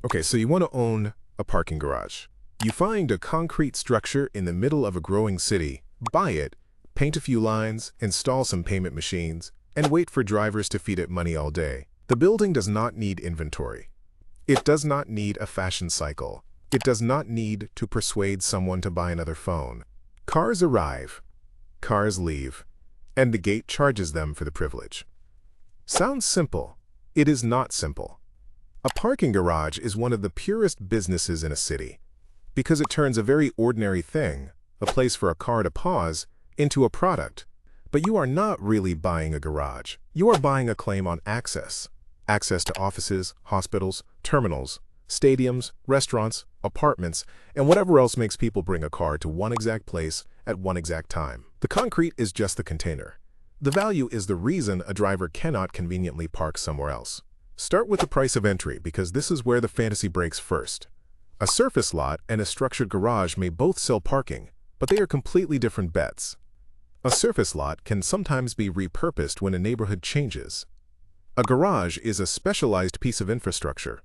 Okay, so you want to own a parking garage. You find a concrete structure in the middle of a growing city, buy it, paint a few lines, install some payment machines, and wait for drivers to feed it money all day. The building does not need inventory. It does not need a fashion cycle. It does not need to persuade someone to buy another phone. Cars arrive, cars leave, and the gate charges them for the privilege. Sounds simple. It is not simple. A parking garage is one of the purest businesses in a city, because it turns a very ordinary thing, a place for a car to pause, into a product. But you are not really buying a garage. You are buying a claim on access. Access to offices, hospitals, terminals, stadiums, restaurants, apartments, and whatever else makes people bring a car to one exact place at one exact time. The concrete is just the container. The value is the reason a driver cannot conveniently park somewhere else. Start with the price of entry because this is where the fantasy breaks first. A surface lot and a structured garage may both sell parking, but they are completely different bets. A surface lot can sometimes be repurposed when a neighborhood changes. A garage is a specialized piece of infrastructure.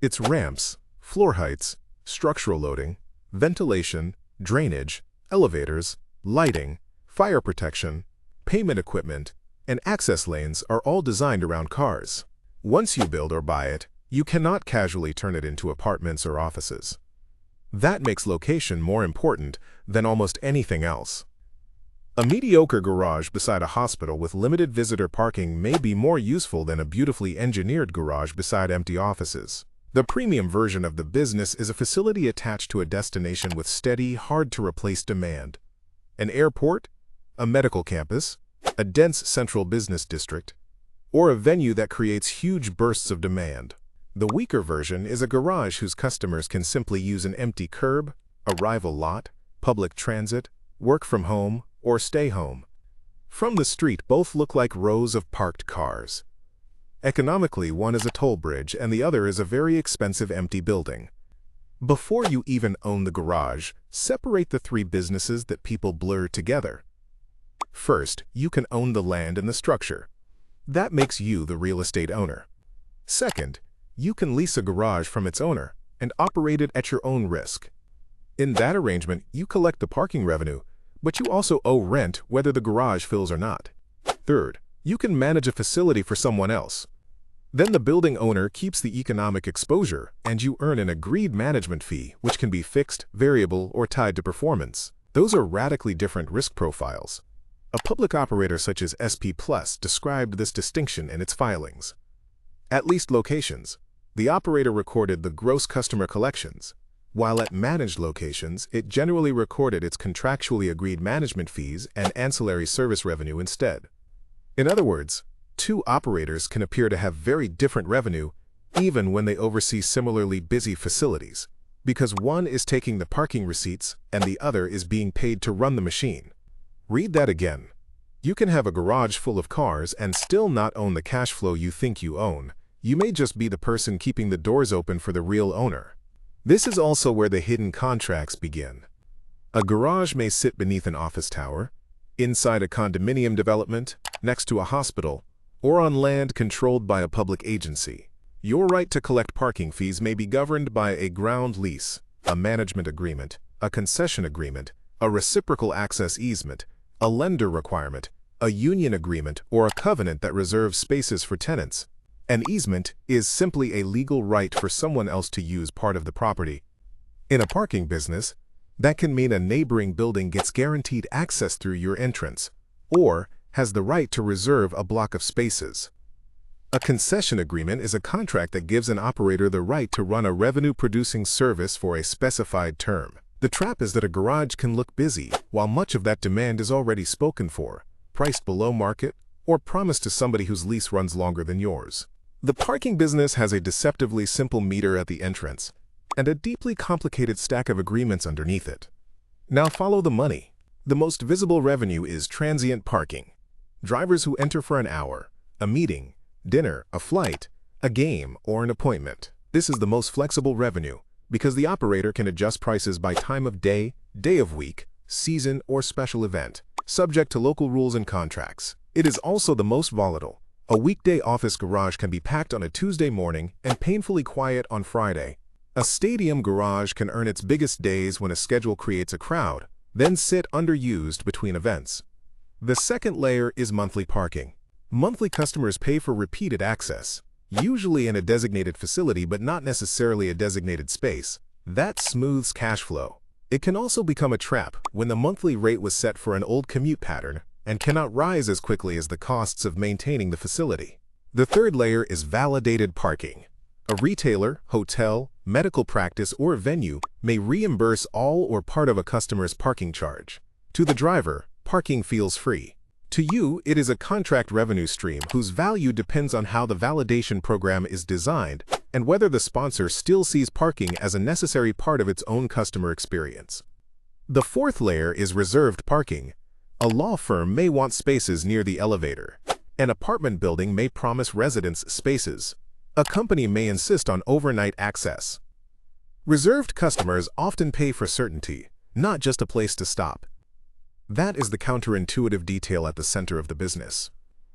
Its ramps, floor heights, structural loading, ventilation, drainage, elevators, lighting, fire protection, payment equipment, and access lanes are all designed around cars. Once you build or buy it, you cannot casually turn it into apartments or offices. That makes location more important than almost anything else. A mediocre garage beside a hospital with limited visitor parking may be more useful than a beautifully engineered garage beside empty offices. The premium version of the business is a facility attached to a destination with steady, hard-to-replace demand. An airport, a medical campus, a dense central business district, or a venue that creates huge bursts of demand. The weaker version is a garage whose customers can simply use an empty curb, a rival lot, public transit, work from home, or stay home. From the street, both look like rows of parked cars. Economically, one is a toll bridge and the other is a very expensive empty building. Before you even own the garage, separate the three businesses that people blur together. First, you can own the land and the structure. That makes you the real estate owner. Second, you can lease a garage from its owner and operate it at your own risk. In that arrangement, you collect the parking revenue, but you also owe rent whether the garage fills or not. Third, you can manage a facility for someone else. Then the building owner keeps the economic exposure and you earn an agreed management fee, which can be fixed, variable, or tied to performance. Those are radically different risk profiles. A public operator such as SP Plus described this distinction in its filings. At leased locations, the operator recorded the gross customer collections, while at managed locations, it generally recorded its contractually agreed management fees and ancillary service revenue instead. In other words, two operators can appear to have very different revenue even when they oversee similarly busy facilities, because one is taking the parking receipts and the other is being paid to run the machine. Read that again. You can have a garage full of cars and still not own the cash flow you think you own. You may just be the person keeping the doors open for the real owner. This is also where the hidden contracts begin. A garage may sit beneath an office tower, inside a condominium development, next to a hospital, or on land controlled by a public agency. Your right to collect parking fees may be governed by a ground lease, a management agreement, a concession agreement, a reciprocal access easement, a lender requirement, a union agreement, or a covenant that reserves spaces for tenants. An easement is simply a legal right for someone else to use part of the property. In a parking business, that can mean a neighboring building gets guaranteed access through your entrance, or has the right to reserve a block of spaces. A concession agreement is a contract that gives an operator the right to run a revenue-producing service for a specified term. The trap is that a garage can look busy, while much of that demand is already spoken for, priced below market, or promised to somebody whose lease runs longer than yours. The parking business has a deceptively simple meter at the entrance, and a deeply complicated stack of agreements underneath it. Now follow the money. The most visible revenue is transient parking. Drivers who enter for an hour, a meeting, dinner, a flight, a game, or an appointment. This is the most flexible revenue, because the operator can adjust prices by time of day, day of week, season, or special event, subject to local rules and contracts. It is also the most volatile. A weekday office garage can be packed on a Tuesday morning and painfully quiet on Friday. A stadium garage can earn its biggest days when a schedule creates a crowd, then sit underused between events. The second layer is monthly parking. Monthly customers pay for repeated access, usually in a designated facility but not necessarily a designated space. That smooths cash flow. It can also become a trap when the monthly rate was set for an old commute pattern and cannot rise as quickly as the costs of maintaining the facility. The third layer is validated parking. A retailer, hotel, medical practice, or venue may reimburse all or part of a customer's parking charge. To the driver, parking feels free. To you, it is a contract revenue stream whose value depends on how the validation program is designed and whether the sponsor still sees parking as a necessary part of its own customer experience. The fourth layer is reserved parking. A law firm may want spaces near the elevator. An apartment building may promise residents spaces. A company may insist on overnight access. Reserved customers often pay for certainty, not just a place to stop. That is the counterintuitive detail at the center of the business.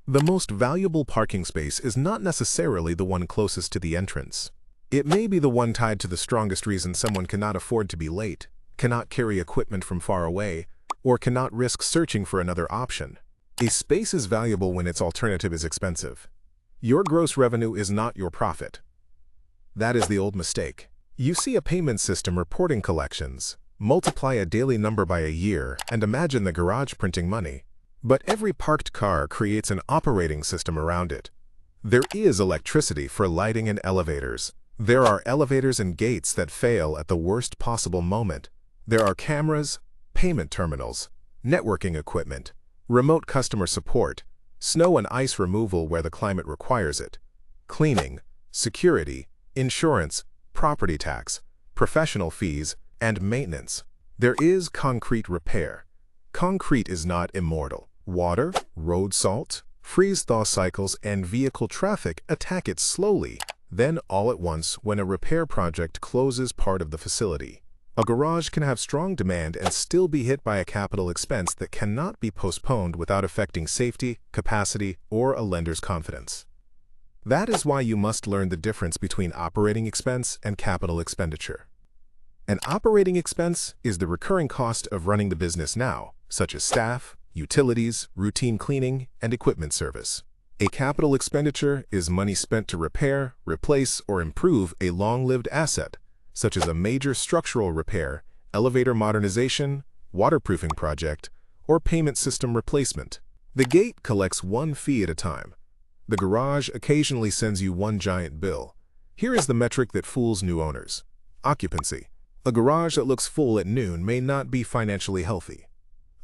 The most valuable parking space is not necessarily the one closest to the entrance. It may be the one tied to the strongest reason someone cannot afford to be late, cannot carry equipment from far away, or cannot risk searching for another option. A space is valuable when its alternative is expensive. Your gross revenue is not your profit. That is the old mistake. You see a payment system reporting collections. Multiply a daily number by a year and imagine the garage printing money. But every parked car creates an operating system around it. There is electricity for lighting and elevators. There are elevators and gates that fail at the worst possible moment. There are cameras, payment terminals, networking equipment, remote customer support, snow and ice removal where the climate requires it, cleaning, security, insurance, property tax, professional fees, and maintenance. There is concrete repair. Concrete is not immortal. Water, road salt, freeze-thaw cycles, and vehicle traffic attack it slowly, then all at once when a repair project closes part of the facility. A garage can have strong demand and still be hit by a capital expense that cannot be postponed without affecting safety, capacity, or a lender's confidence. That is why you must learn the difference between operating expense and capital expenditure. An operating expense is the recurring cost of running the business now, such as staff, utilities, routine cleaning, and equipment service. A capital expenditure is money spent to repair, replace, or improve a long-lived asset, such as a major structural repair, elevator modernization, waterproofing project, or payment system replacement. The gate collects one fee at a time. The garage occasionally sends you one giant bill. Here is the metric that fools new owners: occupancy. A garage that looks full at noon may not be financially healthy.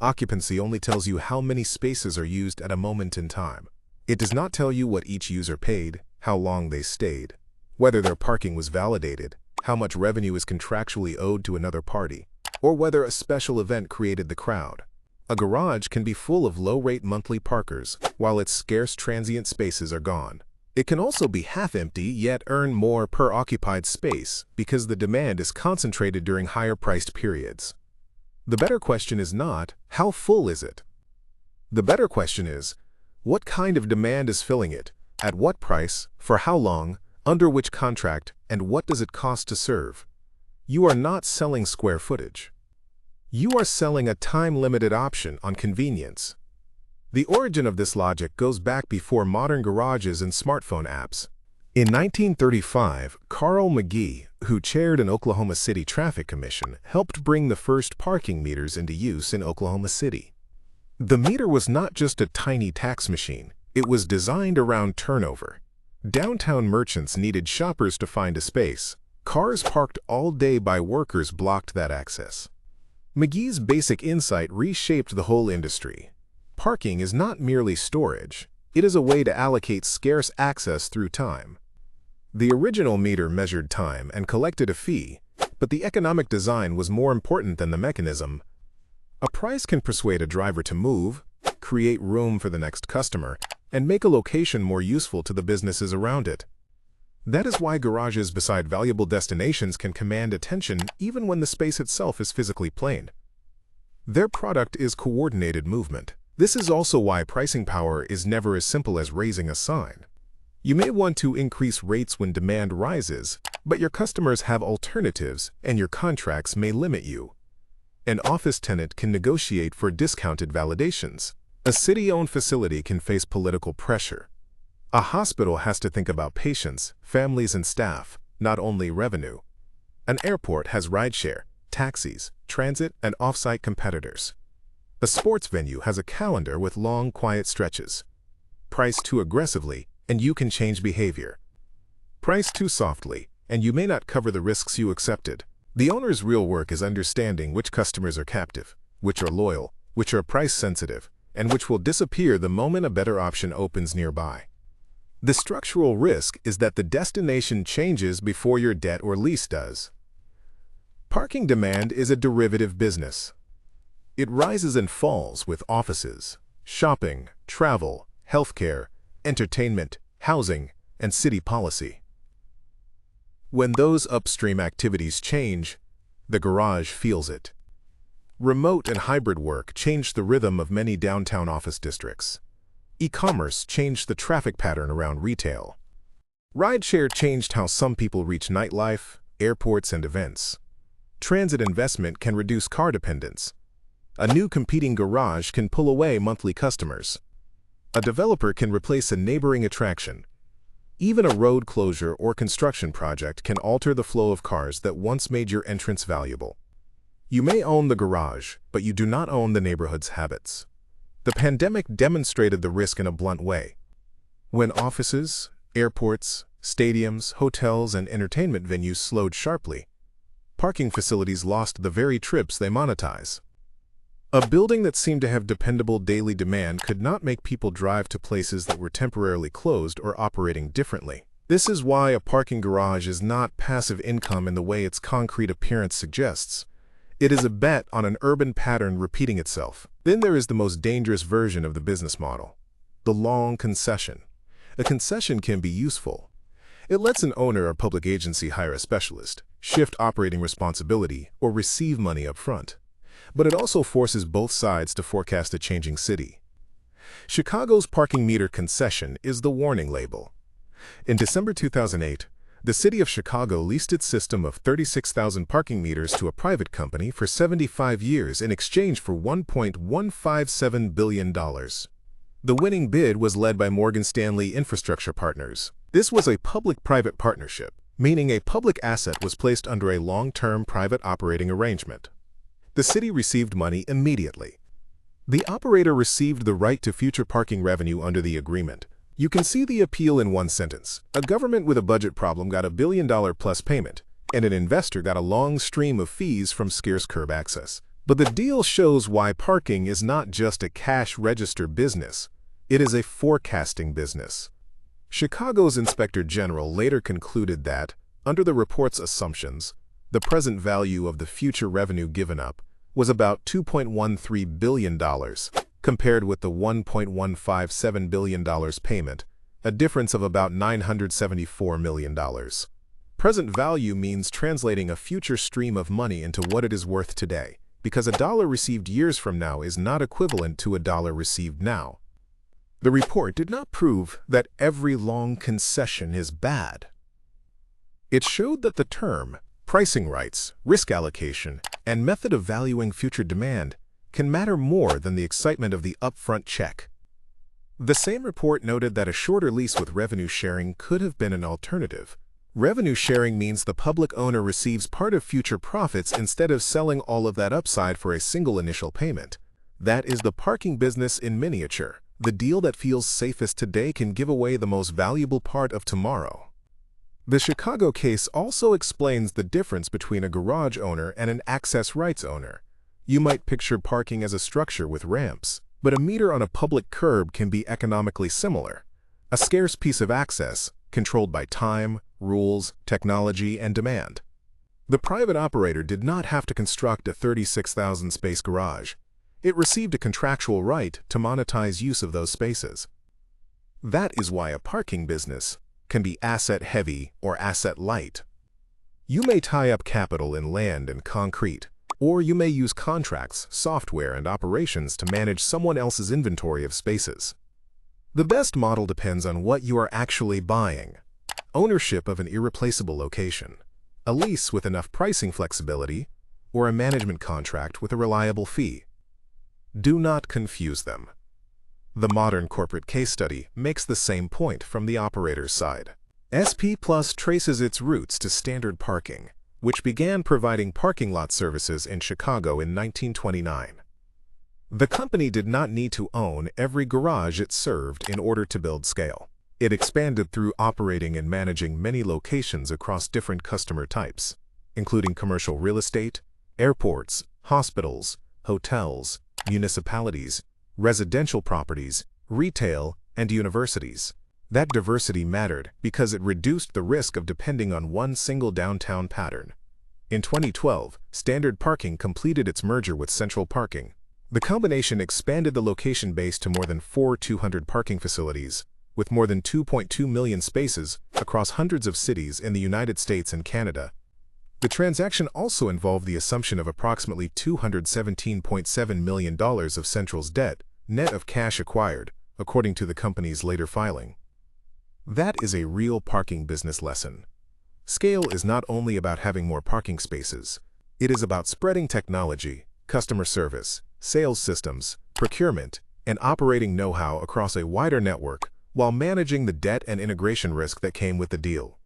Occupancy only tells you how many spaces are used at a moment in time. It does not tell you what each user paid, how long they stayed, whether their parking was validated, how much revenue is contractually owed to another party, or whether a special event created the crowd. A garage can be full of low-rate monthly parkers while its scarce transient spaces are gone. It can also be half-empty yet earn more per occupied space because the demand is concentrated during higher-priced periods. The better question is not, how full is it? The better question is, what kind of demand is filling it, at what price, for how long, under which contract, and what does it cost to serve? You are not selling square footage. You are selling a time-limited option on convenience. The origin of this logic goes back before modern garages and smartphone apps. In 1935, Carl McGee, who chaired an Oklahoma City traffic commission, helped bring the first parking meters into use in Oklahoma City. The meter was not just a tiny tax machine, it was designed around turnover. Downtown merchants needed shoppers to find a space. Cars parked all day by workers blocked that access. McGee's basic insight reshaped the whole industry. Parking is not merely storage, it is a way to allocate scarce access through time. The original meter measured time and collected a fee, but the economic design was more important than the mechanism. A price can persuade a driver to move, create room for the next customer, and make a location more useful to the businesses around it. That is why garages beside valuable destinations can command attention even when the space itself is physically plain. Their product is coordinated movement. This is also why pricing power is never as simple as raising a sign. You may want to increase rates when demand rises, but your customers have alternatives and your contracts may limit you. An office tenant can negotiate for discounted validations. A city-owned facility can face political pressure. A hospital has to think about patients, families, and staff, not only revenue. An airport has rideshare, taxis, transit, and off-site competitors. A sports venue has a calendar with long, quiet stretches. Price too aggressively, and you can change behavior. Price too softly, and you may not cover the risks you accepted. The owner's real work is understanding which customers are captive, which are loyal, which are price-sensitive, and which will disappear the moment a better option opens nearby. The structural risk is that the destination changes before your debt or lease does. Parking demand is a derivative business. It rises and falls with offices, shopping, travel, healthcare, entertainment, housing, and city policy. When those upstream activities change, the garage feels it. Remote and hybrid work changed the rhythm of many downtown office districts. E-commerce changed the traffic pattern around retail. Rideshare changed how some people reach nightlife, airports, and events. Transit investment can reduce car dependence. A new competing garage can pull away monthly customers. A developer can replace a neighboring attraction. Even a road closure or construction project can alter the flow of cars that once made your entrance valuable. You may own the garage, but you do not own the neighborhood's habits. The pandemic demonstrated the risk in a blunt way. When offices, airports, stadiums, hotels, and entertainment venues slowed sharply, parking facilities lost the very trips they monetize. A building that seemed to have dependable daily demand could not make people drive to places that were temporarily closed or operating differently. This is why a parking garage is not passive income in the way its concrete appearance suggests. It is a bet on an urban pattern repeating itself. Then there is the most dangerous version of the business model, the long concession. A concession can be useful. It lets an owner or public agency hire a specialist, shift operating responsibility, or receive money up front. But it also forces both sides to forecast a changing city. Chicago's parking meter concession is the warning label. In December 2008, the city of Chicago leased its system of 36,000 parking meters to a private company for 75 years in exchange for $1.157 billion. The winning bid was led by Morgan Stanley Infrastructure Partners. This was a public-private partnership, meaning a public asset was placed under a long-term private operating arrangement. The city received money immediately. The operator received the right to future parking revenue under the agreement. You can see the appeal in one sentence. A government with a budget problem got a $1 billion-plus payment, and an investor got a long stream of fees from scarce curb access. But the deal shows why parking is not just a cash register business. It is a forecasting business. Chicago's Inspector General later concluded that, under the report's assumptions, the present value of the future revenue given up was about $2.13 billion, compared with the $1.157 billion payment, a difference of about $974 million. Present value means translating a future stream of money into what it is worth today, because a dollar received years from now is not equivalent to a dollar received now. The report did not prove that every long concession is bad. It showed that the term, pricing rights, risk allocation, and method of valuing future demand can matter more than the excitement of the upfront check. The same report noted that a shorter lease with revenue sharing could have been an alternative. Revenue sharing means the public owner receives part of future profits instead of selling all of that upside for a single initial payment. That is the parking business in miniature. The deal that feels safest today can give away the most valuable part of tomorrow. The Chicago case also explains the difference between a garage owner and an access rights owner. You might picture parking as a structure with ramps, but a meter on a public curb can be economically similar. A scarce piece of access, controlled by time, rules, technology, and demand. The private operator did not have to construct a 36,000-space garage. It received a contractual right to monetize use of those spaces. That is why a parking business can be asset-heavy or asset-light. You may tie up capital in land and concrete, Or you may use contracts, software, and operations to manage someone else's inventory of spaces. The best model depends on what you are actually buying: ownership of an irreplaceable location, a lease with enough pricing flexibility, or a management contract with a reliable fee. Do not confuse them. The modern corporate case study makes the same point from the operator's side. SP Plus traces its roots to standard parking, which began providing parking lot services in Chicago in 1929. The company did not need to own every garage it served in order to build scale. It expanded through operating and managing many locations across different customer types, including commercial real estate, airports, hospitals, hotels, municipalities, residential properties, retail, and universities. That diversity mattered because it reduced the risk of depending on one single downtown pattern. In 2012, Standard Parking completed its merger with Central Parking. The combination expanded the location base to more than 4,200 parking facilities, with more than 2.2 million spaces across hundreds of cities in the United States and Canada. The transaction also involved the assumption of approximately $217.7 million of Central's debt, net of cash acquired, according to the company's later filing. That is a real parking business lesson. Scale is not only about having more parking spaces. It is about spreading technology, customer service, sales systems, procurement, and operating know-how across a wider network while managing the debt and integration risk that came with the deal.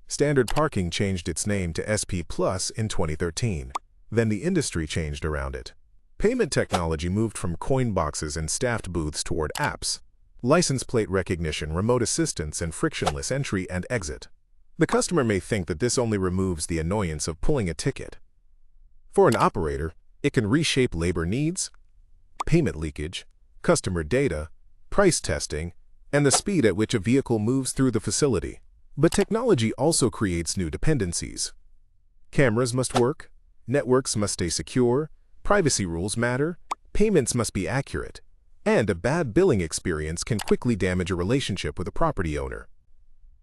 Standard Parking changed its name to SP Plus in 2013. Then the industry changed around it. Payment technology moved from coin boxes and staffed booths toward apps, license plate recognition, remote assistance, and frictionless entry and exit. The customer may think that this only removes the annoyance of pulling a ticket. For an operator, it can reshape labor needs, payment leakage, customer data, price testing, and the speed at which a vehicle moves through the facility. But technology also creates new dependencies. Cameras must work, networks must stay secure, privacy rules matter, payments must be accurate, and a bad billing experience can quickly damage a relationship with a property owner.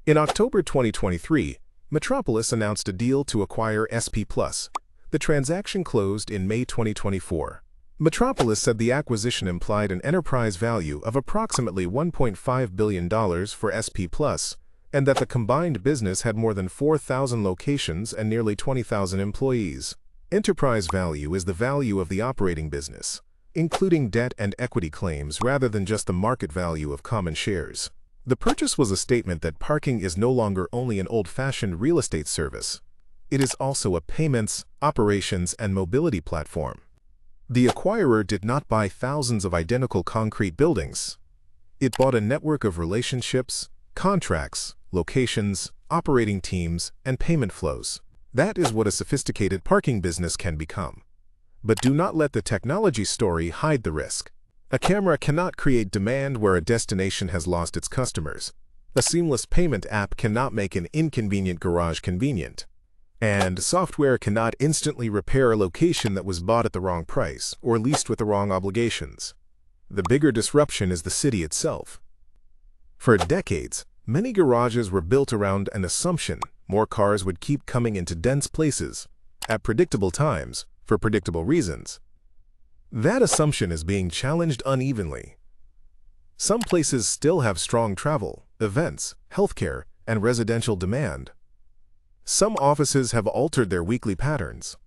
In October 2023, Metropolis announced a deal to acquire SP Plus. The transaction closed in May 2024. Metropolis said the acquisition implied an enterprise value of approximately $1.5 billion for SP Plus, and that the combined business had more than 4,000 locations and nearly 20,000 employees. Enterprise value is the value of the operating business, including debt and equity claims rather than just the market value of common shares. The purchase was a statement that parking is no longer only an old-fashioned real estate service. It is also a payments, operations, and mobility platform. The acquirer did not buy thousands of identical concrete buildings. It bought a network of relationships, contracts, locations, operating teams, and payment flows. That is what a sophisticated parking business can become. But do not let the technology story hide the risk. A camera cannot create demand where a destination has lost its customers. A seamless payment app cannot make an inconvenient garage convenient. And software cannot instantly repair a location that was bought at the wrong price or leased with the wrong obligations. The bigger disruption is the city itself. For decades, many garages were built around an assumption more cars would keep coming into dense places at predictable times for predictable reasons. That assumption is being challenged unevenly. Some places still have strong travel, events, healthcare, and residential demand. Some offices have altered their weekly patterns.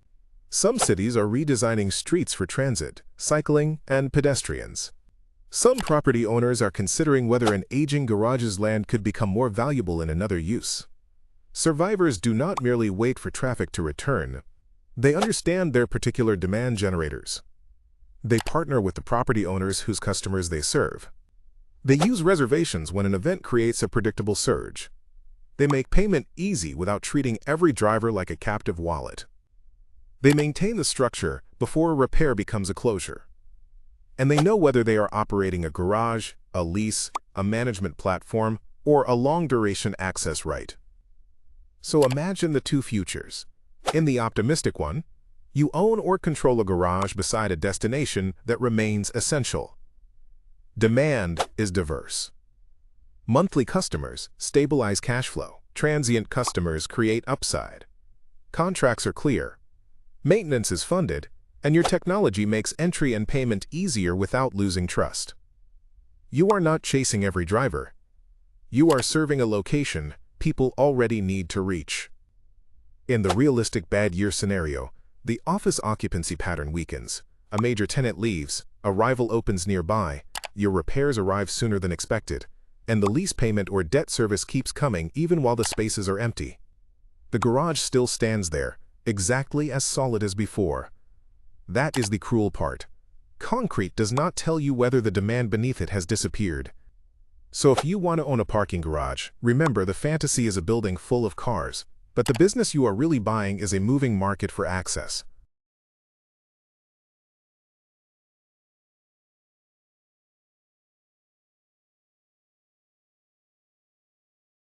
Some cities are redesigning streets for transit, cycling, and pedestrians. Some property owners are considering whether an aging garage's land could become more valuable in another use. Survivors do not merely wait for traffic to return. They understand their particular demand generators. They partner with the property owners whose customers they serve. They use reservations when an event creates a predictable surge. They make payment easy without treating every driver like a captive wallet. They maintain the structure before a repair becomes a closure. And they know whether they are operating a garage, a lease, a management platform, or a long-duration access right. So imagine the two futures. In the optimistic one, you own or control a garage beside a destination that remains essential. Demand is diverse. Monthly customers stabilize cash flow. Transient customers create upside. Contracts are clear. Maintenance is funded, and your technology makes entry and payment easier without losing trust. You are not chasing every driver. You are serving a location people already need to reach. In the realistic bad year scenario, the office occupancy pattern weakens. A major tenant leaves, a rival opens nearby, your repairs arrive sooner than expected, and the lease payment or debt service keeps coming even while the spaces are empty. The garage still stands there, exactly as solid as before. That is the cruel part. Concrete does not tell you whether the demand beneath it has disappeared. So if you want to own a parking garage, remember the fantasy is a building full of cars, but the business you are really buying is a moving market for access.